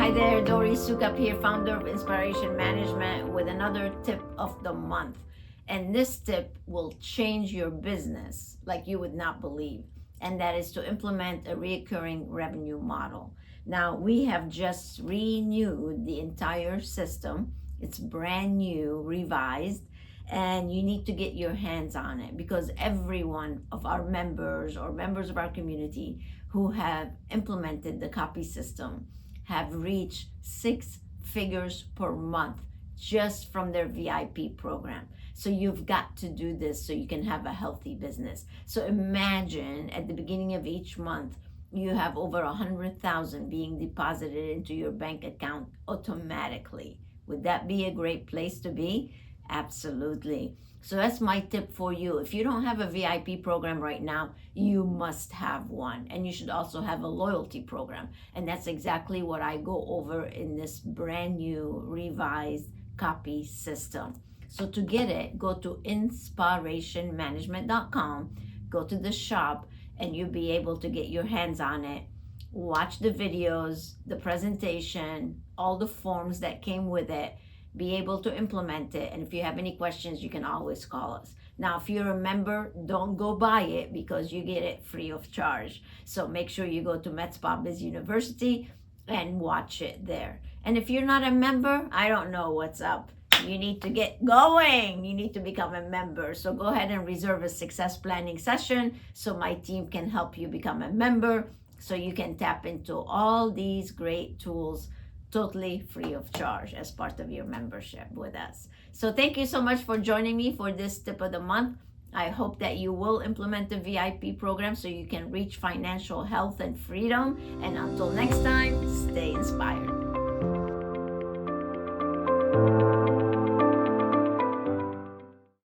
Hi there, Dori Soukup here, founder of Inspiration Management, with another tip of the month. And this tip will change your business like you would not believe. And that is to implement a recurring revenue model. Now, we have just renewed the entire system. It's brand new, revised, and you need to get your hands on it because every one of our members or members of our community who have implemented the C.O.P.I.E system have reached 6 figures per month just from their VIP program. So you've got to do this so you can have a healthy business. So imagine at the beginning of each month, you have over 100,000 being deposited into your bank account automatically. Would that be a great place to be? Absolutely. So that's my tip for you. If you don't have a VIP program right now, you must have one. And you should also have a loyalty program. And that's exactly what I go over in this brand new revised C.O.P.I.E system. So to get it, go to inspirationmanagement.com, go to the shop, and you'll be able to get your hands on it. Watch the videos, the presentation, all the forms that came with it, be able to implement it. And if you have any questions, you can always call us. Now, if you're a member, don't go buy it because you get it free of charge. So make sure you go to Biz University and watch it there. And if you're not a member, I don't know what's up. You need to get going. You need to become a member. So go ahead and reserve a success planning session so my team can help you become a member so you can tap into all these great tools totally free of charge as part of your membership with us. So thank you so much for joining me for this tip of the month. I hope that you will implement the VIP program so you can reach financial health and freedom. And until next time, stay inspired.